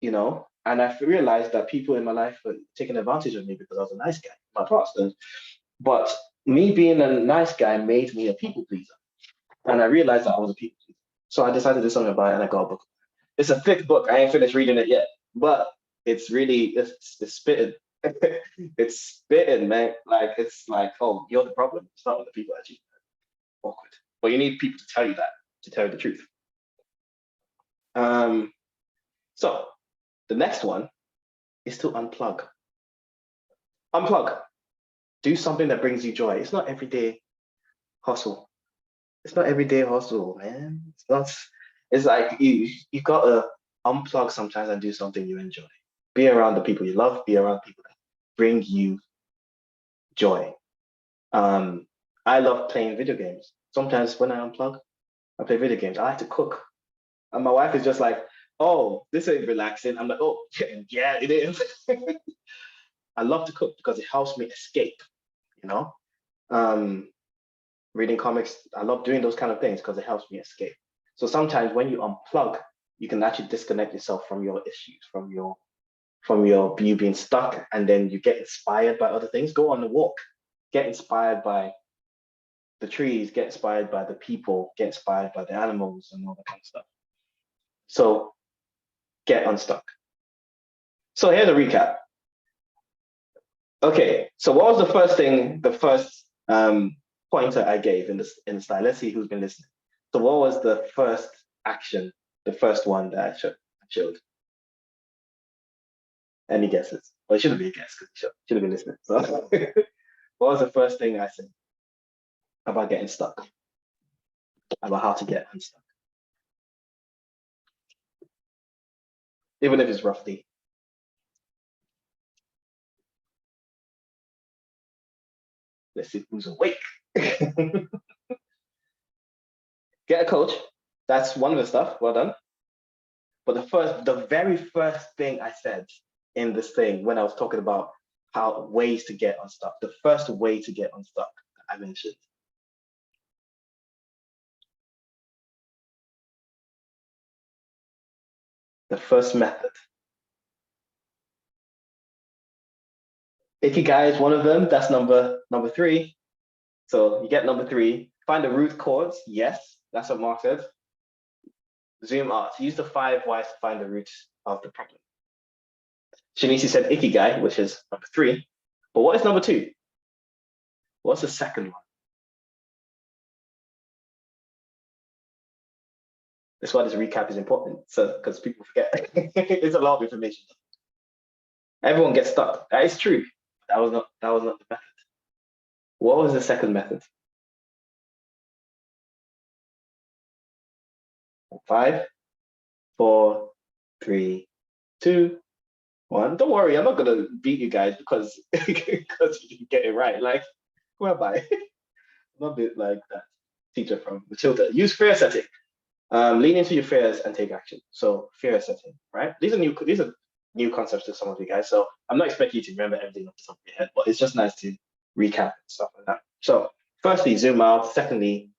And I realized that people in my life were taking advantage of me because I was a nice guy in my past. But me being a nice guy made me a people pleaser. And I realized that I was a people pleaser. So I decided to do something about it, and I got a book. It's a thick book. I ain't finished reading it yet, but it's spitting. It's spitting, man. Like, it's like, oh, you're the problem. It's not with the people that you awkward. But you need people to tell you that, to tell you the truth. So the next one is to unplug. Unplug. Do something that brings you joy. It's not everyday hustle. It's not everyday hustle, man. It's like you gotta unplug sometimes and do something you enjoy. Be around the people you love, be around people that bring you joy. I love playing video games. Sometimes when I unplug, I play video games. I like to cook. And my wife is just like, oh, this ain't relaxing. I'm like, oh, yeah, it is. I love to cook because it helps me escape, reading comics. I love doing those kind of things because it helps me escape. So sometimes when you unplug, you can actually disconnect yourself from your issues, from you being stuck, and then you get inspired by other things. Go on a walk, get inspired by the trees, get inspired by the people, get inspired by the animals and all that kind of stuff. So get unstuck. So here's a recap. Okay, so what was the first thing, the first pointer I gave in the slide? Let's see who's been listening. So what was the first action, the first one that I showed? Any guesses? Well, it shouldn't be a guess because you should have been listening. So what was the first thing I said about getting stuck? About how to get unstuck? Even if it's roughly. Let's see who's awake. Get a coach. That's one of the stuff. Well done. But the very first thing I said in this thing when I was talking about how ways to get unstuck, the first way to get unstuck I mentioned. The first method. Ikigai is one of them. That's number 3. So you get number 3. Find the root cause. Yes, that's what Mark said. Zoom out. Use the 5 whys to find the root of the problem. Shinichi said Ikigai, which is number 3. But what is number 2? What's the second one? That's why this recap is important. So because people forget. It's a lot of information. Everyone gets stuck. That is true. That was not the method. What was the second method? 5, 4, 3, 2, 1. Don't worry, I'm not gonna beat you guys because because you didn't get it right. Like, who am I? I'm a bit like that teacher from Matilda. Use fear setting. Lean into your fears and take action. So fear setting, right? These are new concepts to some of you guys. So I'm not expecting you to remember everything off the top of your head, but it's just nice to recap and stuff like that. So firstly, zoom out. Secondly,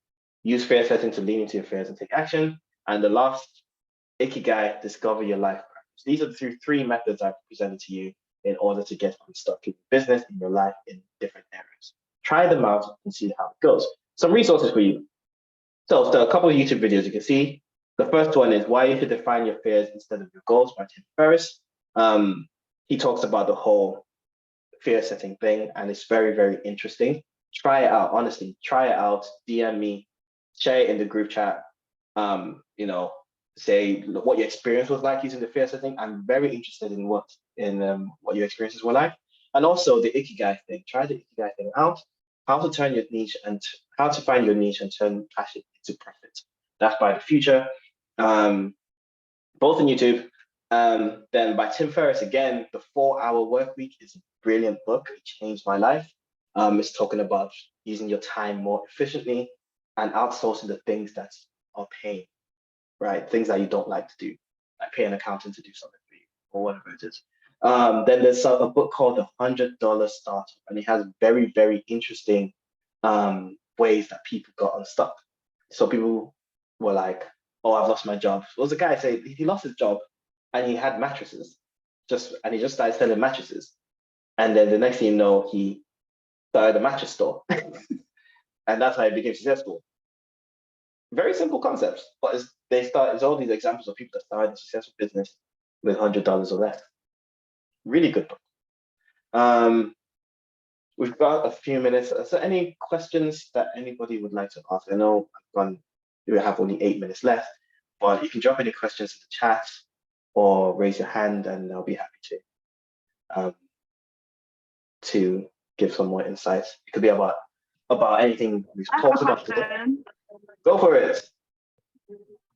use fear setting to lean into your fears and take action. And the last, Ikigai, discover your life purpose. These are the three methods I've presented to you in order to get unstuck in your business, in your life, in different areas. Try them out and see how it goes. Some resources for you. So a couple of YouTube videos you can see. The first one is Why You Should Define Your Fears Instead of Your Goals by Tim Ferriss. He talks about the whole fear setting thing, and it's very, very interesting. Try it out, honestly. Try it out. DM me, share it in the group chat. Say what your experience was like using the fear setting. I'm very interested in what your experiences were like. And also the Ikigai thing. Try the Ikigai thing out. How to turn your niche and how to find your niche and turn passion into profit. That's by The Future. Both on YouTube. Then by Tim Ferriss again, The 4-Hour Workweek is a brilliant book. It changed my life. It's talking about using your time more efficiently and outsourcing the things that are pain, right? Things that you don't like to do, like pay an accountant to do something for you or whatever it is. Then there's a book called The $100 Startup, and it has very, very interesting ways that people got unstuck. So people were like, oh, I've lost my job. What was the guy say? He lost his job and he had mattresses, and he just started selling mattresses. And then the next thing you know, he started a mattress store. And that's how he became successful. Very simple concepts, but it's all these examples of people that started a successful business with $100 or less. Really good book. We've got a few minutes. Is there any questions that anybody would like to ask? I know we have only 8 minutes left, but you can drop any questions in the chat or raise your hand, and I'll be happy to give some more insights. It could be about anything we've talked about today. Go for it.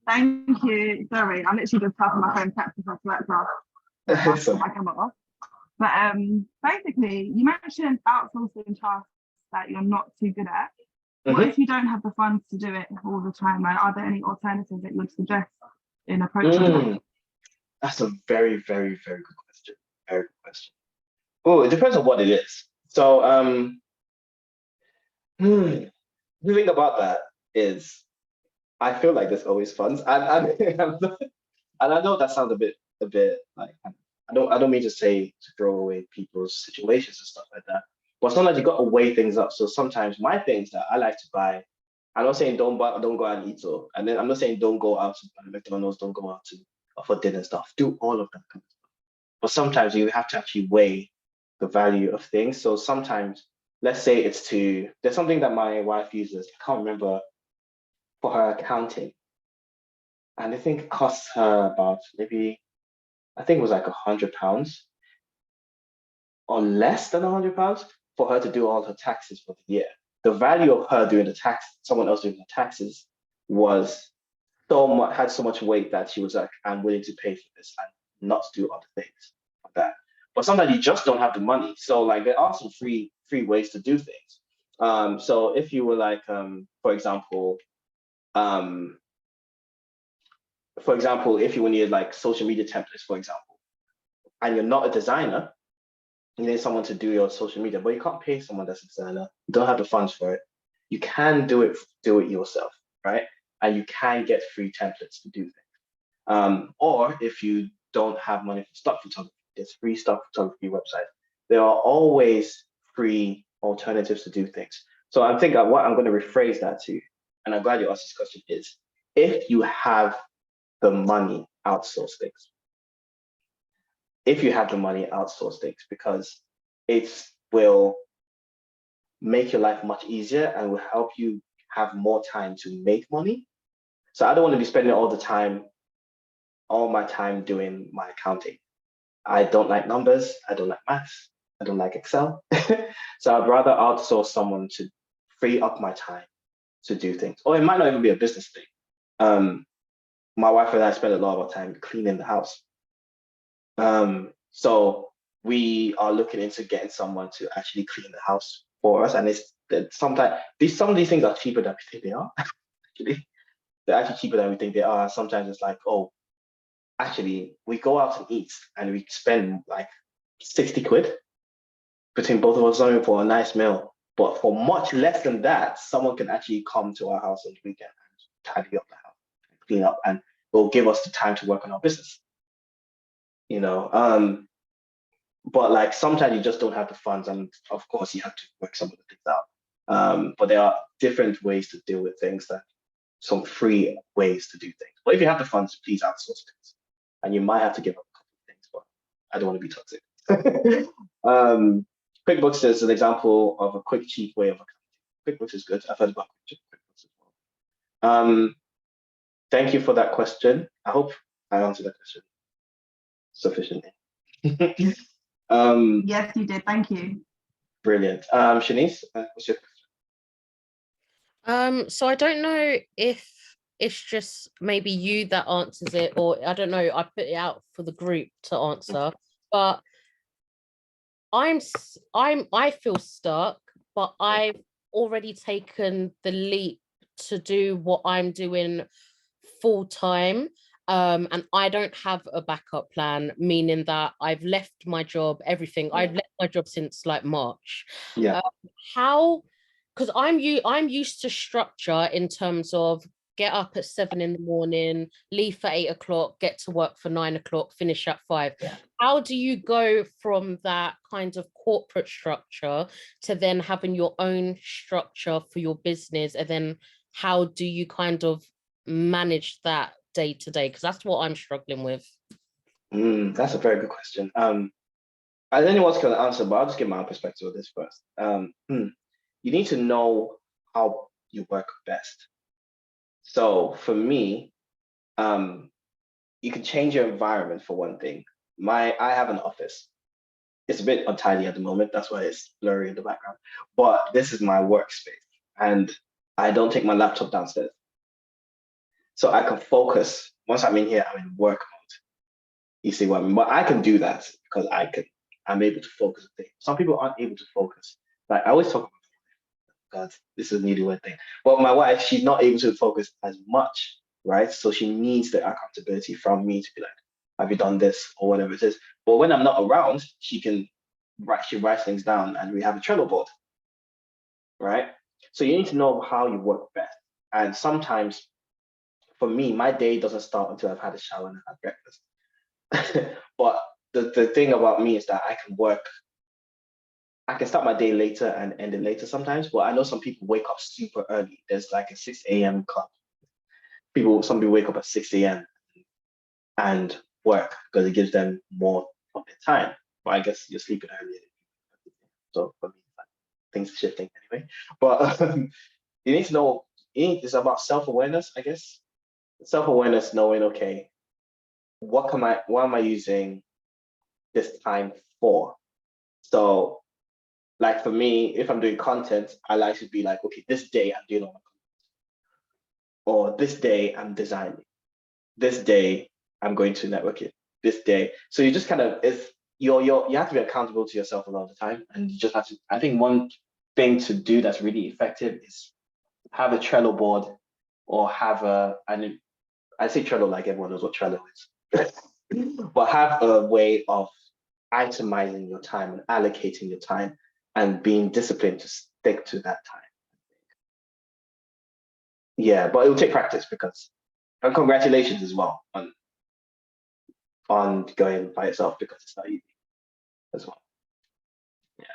Thank you. Sorry, I'm literally just tapping my phone practice off that class. My camera off. But basically, you mentioned outsourcing tasks that you're not too good at. What if you don't have the funds to do it all the time? Like, are there any alternatives that you would suggest in approaching that? That's a very, very, very good question. Very good question. Oh, it depends on what it is. So, the thing about that is, I feel like there's always funds, and I know that sounds a bit like I don't mean to say to throw away people's situations and stuff like that, but sometimes you got to weigh things up. So sometimes my things that I like to buy, I'm not saying don't go out and eat, so, and then I'm not saying don't go out to McDonald's, don't go out to for dinner and stuff. Do all of that kind of stuff. But sometimes you have to actually weigh the value of things. So sometimes, let's say there's something that my wife uses, I can't remember, for her accounting. And I think it costs her about maybe, I think it was like £100 or less than £100 for her to do all her taxes for the year. The value of her doing the tax, someone else doing the taxes, was had so much weight that she was like, I'm willing to pay for this and not do other things like that. But sometimes you just don't have the money. So like there are some free ways to do things. So if you were like, for example, if you needed like social media templates, for example, and you're not a designer, you need someone to do your social media, but you can't pay someone that's a designer. You don't have the funds for it. You can do it yourself, right? And you can get free templates to do things. Or if you don't have money for stock photography, there's free stock photography websites. There are always free alternatives to do things. So I think what I'm going to rephrase that to, and I'm glad you asked this question, is if you have the money, outsource things. If you have the money, outsource things, because it will make your life much easier and will help you have more time to make money. So I don't want to be spending all my time doing my accounting. I don't like numbers. I don't like maths. I don't like Excel. So I'd rather outsource someone to free up my time to do things. Or it might not even be a business thing. My wife and I spend a lot of our time cleaning the house. So we are looking into getting someone to actually clean the house for us. And sometimes some of these things are cheaper than we think they are. Actually, they're actually cheaper than we think they are. Sometimes it's like, oh, actually, we go out and eat and we spend like 60 quid between both of us for a nice meal. But for much less than that, someone can actually come to our house on the weekend and tidy up the house, clean up, and will give us the time to work on our business. But like sometimes you just don't have the funds, and of course you have to work some of the things out. But there are different ways to deal with things, some free ways to do things. But if you have the funds, please outsource things. And you might have to give up a couple of things, but I don't want to be toxic. QuickBooks is an example of a quick, cheap way of accounting. QuickBooks is good. I've heard about QuickBooks as well. Thank you for that question. I hope I answered that question sufficiently. Yes, you did. Thank you. Brilliant. Shanice, what's your question? So I don't know if it's just maybe you that answers it, or I don't know, I put it out for the group to answer, but I feel stuck, but I've already taken the leap to do what I'm doing full time. And I don't have a backup plan, meaning that I've left my job, everything. Yeah. I've left my job since like March. Yeah. How? Because I'm used to structure in terms of get up at 7 a.m, leave for 8 o'clock, get to work for 9 o'clock, finish at 5. Yeah. How do you go from that kind of corporate structure to then having your own structure for your business? And then how do you kind of manage that day to day? Because that's what I'm struggling with. That's a very good question. I don't know what's going to answer, but I'll just give my own perspective of this first. You need to know how you work best. So for me, you can change your environment for one thing. I have an office. It's a bit untidy at the moment. That's why it's blurry in the background. But this is my workspace, and I don't take my laptop downstairs. So I can focus. Once I'm in here, I'm in work mode. You see what I mean? But I can do that because I'm able to focus. Some people aren't able to focus. Like I always talk about, God, this is a newlywed thing. But my wife, she's not able to focus as much, right? So she needs the accountability from me to be like, have you done this or whatever it is? But when I'm not around, she writes things down and we have a Trello board, right? So you need to know how you work best. And sometimes for me, my day doesn't start until I've had a shower and had breakfast. But the thing about me is that I can start my day later and end it later sometimes, but I know some people wake up super early. There's like a 6 a.m. club. Some people wake up at 6 a.m. and work because it gives them more of their time. But I guess you're sleeping earlier. So for me, like, things are shifting anyway. But you need to know, it's about self-awareness, I guess. Self-awareness, knowing, okay, what am I using this time for? So like for me, if I'm doing content, I like to be like, okay, this day I'm doing all my content. Or this day I'm designing. This day I'm going to networking. This day. So you just kind of, you have to be accountable to yourself a lot of the time. And you just have to, I think one thing to do that's really effective is have a Trello board, or have I say Trello like everyone knows what Trello is, but have a way of itemizing your time and allocating your time and being disciplined to stick to that time. Yeah, but it will take practice, and congratulations as well on going by yourself, because it's not easy as well. Yeah.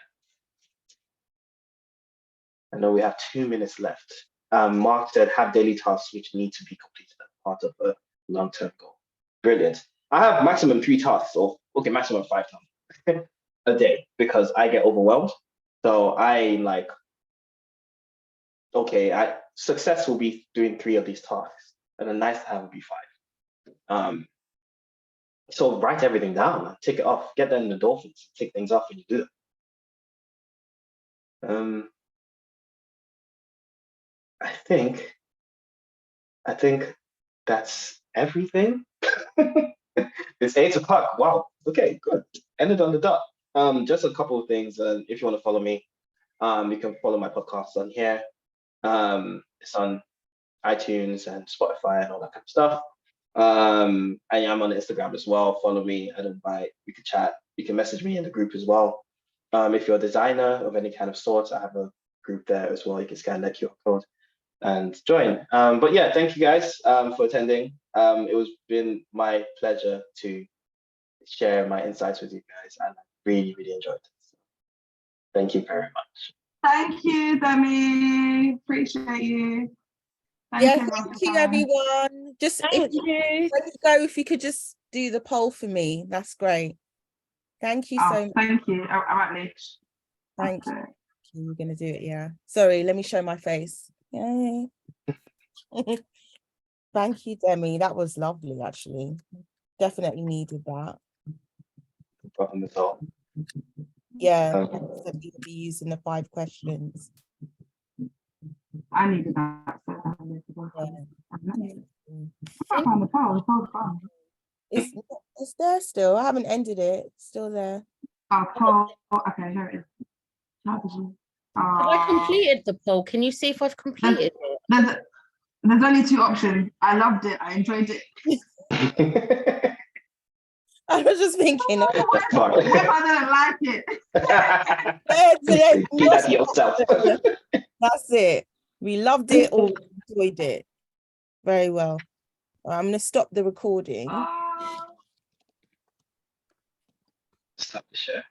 I know we have 2 minutes left. Mark said, have daily tasks which need to be completed as part of a long-term goal. Brilliant. I have maximum 3 tasks, or okay, maximum 5 tasks a day, because I get overwhelmed. So I'm like, okay, success will be doing 3 of these tasks, and a nice to have would be 5. So write everything down, tick it off, get them endorphins, tick things off when you do them. I think that's everything. It's 8 o'clock. Wow. Okay, good. Ended on the dot. Just a couple of things. If you want to follow me, you can follow my podcast on here. It's on iTunes and Spotify and all that kind of stuff. I am on Instagram as well. Follow me. I don't bite. We can chat. You can message me in the group as well. If you're a designer of any kind of sort, I have a group there as well. You can scan that QR code and join. But yeah, thank you guys for attending. It been my pleasure to share my insights with you guys, and I really, really enjoyed it. So thank you very much. Thank you, Demi. Appreciate you. Thank you, everyone. Just Thank you. if you could just do the poll for me, that's great. Thank you so much. Thank you. All right, Lish. Thank you. You're gonna do it, yeah. Sorry, let me show my face. Yay. Thank you, Demi. That was lovely, actually. Definitely needed that. No problem at all. Yeah, so we will be using the 5 questions. I needed that. So I found the poll. It's there still. I haven't ended it. It's still there. Oh, poll. Okay, here it is. How did you? Have I completed the poll? Can you see if I've completed it? There's only 2 options. I loved it. I enjoyed it. I was just thinking. What if I didn't like it? Do that yourself. That's it. We loved it or enjoyed it. Very well. I'm going to stop the recording. Stop the share.